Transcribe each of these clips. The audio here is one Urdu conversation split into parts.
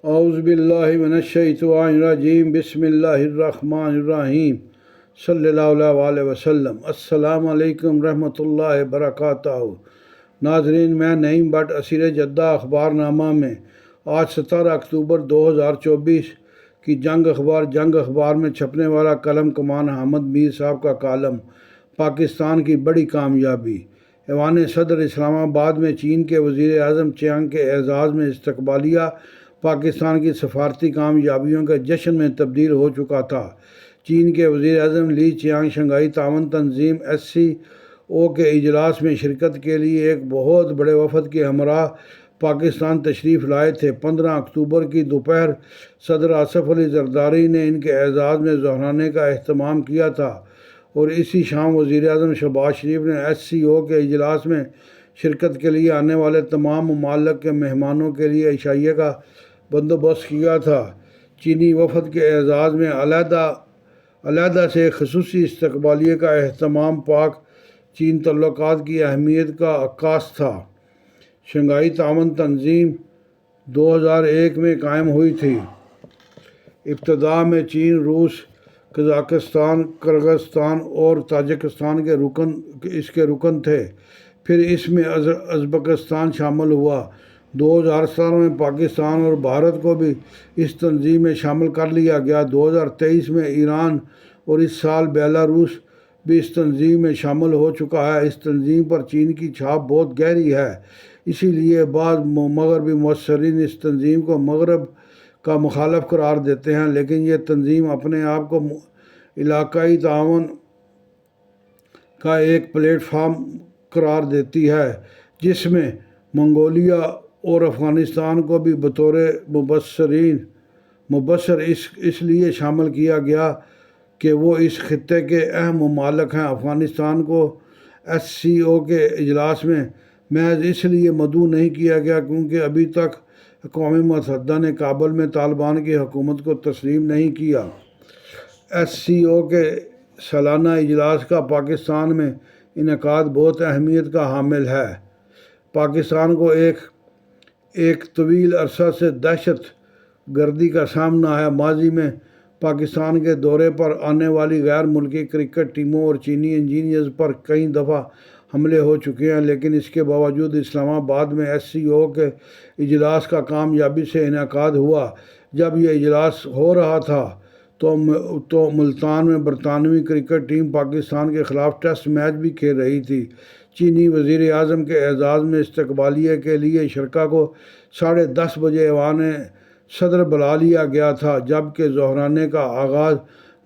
اعوذ باللہ من الشیطان الرجیم بسم اللہ الرحمن الرحیم صلی اللہ علیہ وسلم۔ السلام علیکم رحمۃ اللہ وبرکاتہ۔ ناظرین، میں نعیم بٹ اسیر جدہ اخبار نامہ میں آج 17 اکتوبر 2024 کی جنگ اخبار میں چھپنے والا قلم کمان حامد میر صاحب کا کالم پاکستان کی بڑی کامیابی۔ ایوان صدر اسلام آباد میں چین کے وزیر اعظم چیانگ کے اعزاز میں استقبالیہ پاکستان کی سفارتی کامیابیوں کے جشن میں تبدیل ہو چکا تھا۔ چین کے وزیر اعظم لی چیانگ شنگھائی تعاون تنظیم SCO کے اجلاس میں شرکت کے لیے ایک بہت بڑے وفد کے ہمراہ پاکستان تشریف لائے تھے۔ 15 اکتوبر کی دوپہر صدر آصف علی زرداری نے ان کے اعزاز میں ظہرانے کا اہتمام کیا تھا اور اسی شام وزیر اعظم شہباز شریف نے SCO کے اجلاس میں شرکت کے لیے آنے والے تمام ممالک کے مہمانوں کے لیے عشائیے کا بندوبست کیا تھا۔ چینی وفد کے اعزاز میں علیحدہ سے خصوصی استقبالیے کا اہتمام پاک چین تعلقات کی اہمیت کا عکاس تھا۔ شنگھائی تعاون تنظیم 2001 میں قائم ہوئی تھی۔ ابتدا میں چین، روس، قزاقستان، کرغزستان اور تاجکستان اس کے رکن تھے، پھر اس میں ازبکستان شامل ہوا۔ 2017 میں پاکستان اور بھارت کو بھی اس تنظیم میں شامل کر لیا گیا۔ 2023 میں ایران اور اس سال بیلاروس بھی اس تنظیم میں شامل ہو چکا ہے۔ اس تنظیم پر چین کی چھاپ بہت گہری ہے، اسی لیے بعض مغربی مبصرین اس تنظیم کو مغرب کا مخالف قرار دیتے ہیں، لیکن یہ تنظیم اپنے آپ کو علاقائی تعاون کا ایک پلیٹ فارم قرار دیتی ہے، جس میں منگولیا اور افغانستان کو بھی بطور مبصر اس لیے شامل کیا گیا کہ وہ اس خطے کے اہم ممالک ہیں۔ افغانستان کو SCO کے اجلاس میں محض اس لیے مدعو نہیں کیا گیا کیونکہ ابھی تک اقوام متحدہ نے کابل میں طالبان کی حکومت کو تسلیم نہیں کیا۔ SCO کے سالانہ اجلاس کا پاکستان میں انعقاد بہت اہمیت کا حامل ہے۔ پاکستان کو ایک طویل عرصہ سے دہشت گردی کا سامنا ہے۔ ماضی میں پاکستان کے دورے پر آنے والی غیر ملکی کرکٹ ٹیموں اور چینی انجینئرز پر کئی دفعہ حملے ہو چکے ہیں، لیکن اس کے باوجود اسلام آباد میں SCO کے اجلاس کا کامیابی سے انعقاد ہوا۔ جب یہ اجلاس ہو رہا تھا تو ملتان میں برطانوی کرکٹ ٹیم پاکستان کے خلاف ٹیسٹ میچ بھی کھیل رہی تھی۔ چینی وزیر اعظم کے اعزاز میں استقبالیے کے لیے شرکا کو 10:30 بجے ایوان صدر بلا لیا گیا تھا، جبکہ ظہرانے کا آغاز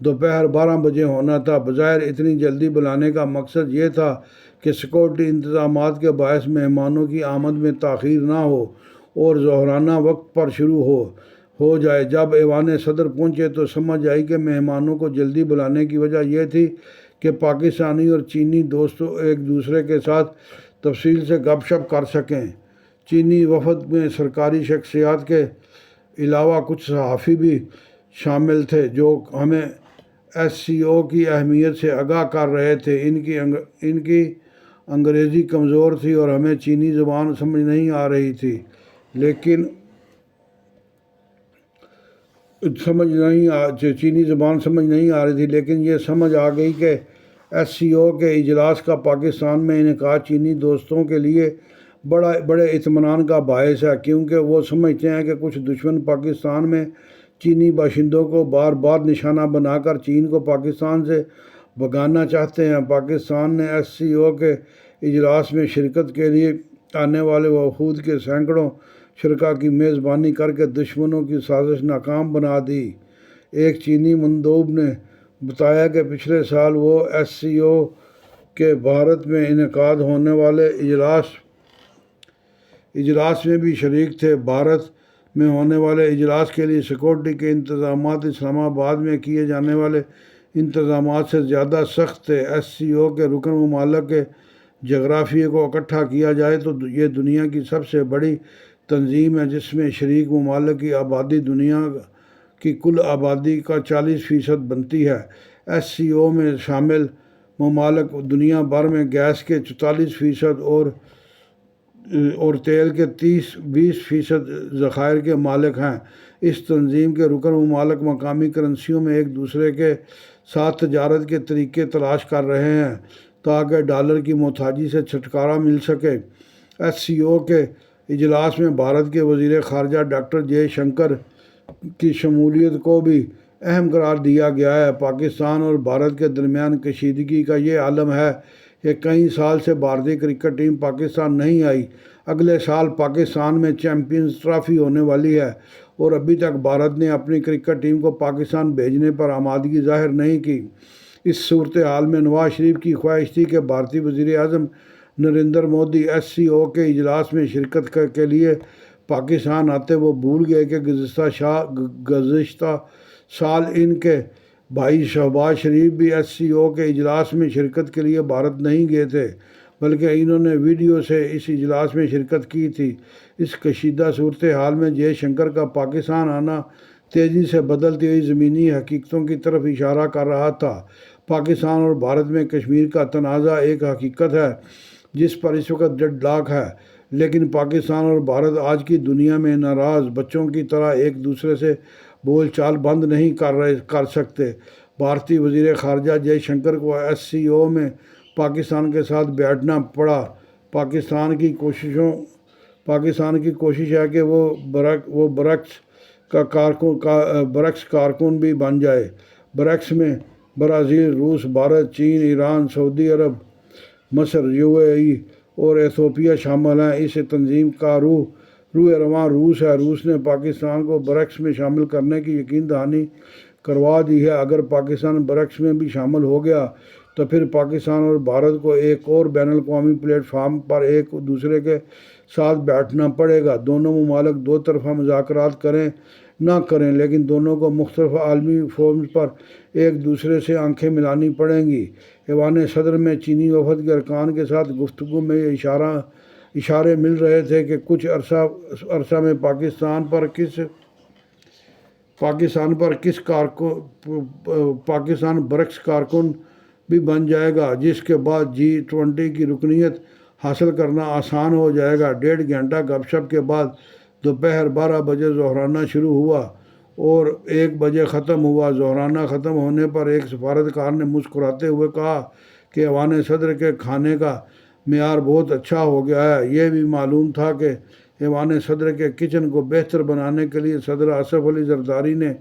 دوپہر 12 بجے ہونا تھا۔ بظاہر اتنی جلدی بلانے کا مقصد یہ تھا کہ سیکورٹی انتظامات کے باعث مہمانوں کی آمد میں تاخیر نہ ہو اور ظہرانہ وقت پر شروع ہو جائے۔ جب ایوان صدر پہنچے تو سمجھ آئی کہ مہمانوں کو جلدی بلانے کی وجہ یہ تھی کہ پاکستانی اور چینی دوستوں ایک دوسرے کے ساتھ تفصیل سے گپ شپ کر سکیں۔ چینی وفد میں سرکاری شخصیات کے علاوہ کچھ صحافی بھی شامل تھے جو ہمیں SCO کی اہمیت سے آگاہ کر رہے تھے۔ ان کی انگریزی کمزور تھی اور ہمیں چینی زبان سمجھ نہیں آ رہی تھی، لیکن یہ سمجھ آ گئی کہ SCO کے اجلاس کا پاکستان میں انعقاد چینی دوستوں کے لیے بڑے اطمینان کا باعث ہے، کیونکہ وہ سمجھتے ہیں کہ کچھ دشمن پاکستان میں چینی باشندوں کو بار بار نشانہ بنا کر چین کو پاکستان سے بھگانا چاہتے ہیں۔ پاکستان نے SCO کے اجلاس میں شرکت کے لیے آنے والے وفود کے سینکڑوں شرکاء کی میزبانی کر کے دشمنوں کی سازش ناکام بنا دی۔ ایک چینی مندوب نے بتایا کہ پچھلے سال وہ SCO کے بھارت میں انعقاد ہونے والے اجلاس میں بھی شریک تھے۔ بھارت میں ہونے والے اجلاس کے لیے سیکورٹی کے انتظامات اسلام آباد میں کیے جانے والے انتظامات سے زیادہ سخت تھے۔ SCO کے رکن ممالک کے جغرافیے کو اکٹھا کیا جائے تو یہ دنیا کی سب سے بڑی تنظیم ہے، جس میں شریک ممالک کی آبادی دنیا کی کل آبادی کا 40% بنتی ہے۔ SCO میں شامل ممالک دنیا بھر میں گیس کے 44% اور اور تیل کے 20% ذخائر کے مالک ہیں۔ اس تنظیم کے رکن ممالک مقامی کرنسیوں میں ایک دوسرے کے ساتھ تجارت کے طریقے تلاش کر رہے ہیں تاکہ ڈالر کی محتاجی سے چھٹکارا مل سکے۔ SCO کے اجلاس میں بھارت کے وزیر خارجہ ڈاکٹر جے شنکر کی شمولیت کو بھی اہم قرار دیا گیا ہے۔ پاکستان اور بھارت کے درمیان کشیدگی کا یہ عالم ہے کہ کئی سال سے بھارتی کرکٹ ٹیم پاکستان نہیں آئی۔ اگلے سال پاکستان میں چیمپئنز ٹرافی ہونے والی ہے اور ابھی تک بھارت نے اپنی کرکٹ ٹیم کو پاکستان بھیجنے پر آمادگی ظاہر نہیں کی۔ اس صورتحال میں نواز شریف کی خواہش تھی کہ بھارتی وزیر اعظم نریندر مودی SCO کے اجلاس میں شرکت کے لیے پاکستان آتے۔ وہ بھول گئے کہ گزشتہ سال ان کے بھائی شہباز شریف بھی SCO کے اجلاس میں شرکت کے لیے بھارت نہیں گئے تھے، بلکہ انہوں نے ویڈیو سے اس اجلاس میں شرکت کی تھی۔ اس کشیدہ صورتحال میں جے شنکر کا پاکستان آنا تیزی سے بدلتی ہوئی زمینی حقیقتوں کی طرف اشارہ کر رہا تھا۔ پاکستان اور بھارت میں کشمیر کا تنازع ایک حقیقت ہے جس پر اس وقت ڈیڈ لاک ہے، لیکن پاکستان اور بھارت آج کی دنیا میں ناراض بچوں کی طرح ایک دوسرے سے بول چال بند نہیں کر سکتے۔ بھارتی وزیر خارجہ جے شنکر کو SCO میں پاکستان کے ساتھ بیٹھنا پڑا۔ پاکستان کی کوشش ہے کہ وہ برکس کارکن بھی بن جائے۔ برکس میں برازیل، روس، بھارت، چین، ایران، سعودی عرب، مصر، UAE اور ایتھوپیا شامل ہیں۔ اس تنظیم کا روح رواں روس ہے۔ روس نے پاکستان کو برکس میں شامل کرنے کی یقین دہانی کروا دی ہے۔ اگر پاکستان برکس میں بھی شامل ہو گیا تو پھر پاکستان اور بھارت کو ایک اور بین الاقوامی پلیٹ فارم پر ایک دوسرے کے ساتھ بیٹھنا پڑے گا۔ دونوں ممالک دو طرفہ مذاکرات کریں نہ کریں، لیکن دونوں کو مختلف عالمی فورمز پر ایک دوسرے سے آنکھیں ملانی پڑیں گی۔ ایوان صدر میں چینی وفد کے ارکان کے ساتھ گفتگو میں یہ اشارے مل رہے تھے کہ کچھ عرصہ میں پاکستان برکس کارکن بھی بن جائے گا، جس کے بعد G20 کی رکنیت حاصل کرنا آسان ہو جائے گا۔ 1.5 گھنٹہ گپ شپ کے بعد دوپہر 12 بجے ظہرانہ شروع ہوا اور 1 بجے ختم ہوا۔ ظہرانہ ختم ہونے پر ایک سفارتکار نے مسکراتے ہوئے کہا کہ ایوان صدر کے کھانے کا معیار بہت اچھا ہو گیا ہے۔ یہ بھی معلوم تھا کہ ایوان صدر کے کچن کو بہتر بنانے کے لیے صدر آصف علی زرداری نے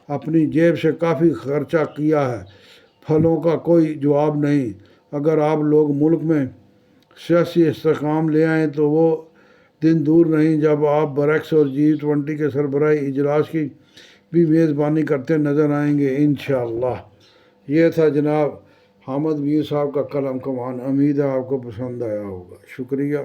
اپنی جیب سے کافی خرچہ کیا ہے۔ پھلوں کا کوئی جواب نہیں۔ اگر آپ لوگ ملک میں سیاسی استحکام لے آئیں تو وہ دن دور نہیں جب آپ برکس اور G20 کے سربراہی اجلاس کی بھی میزبانی کرتے نظر آئیں گے انشاءاللہ۔ یہ تھا جناب حامد میر صاحب کا کلام کمان۔ امید ہے آپ کو پسند آیا ہوگا۔ شکریہ۔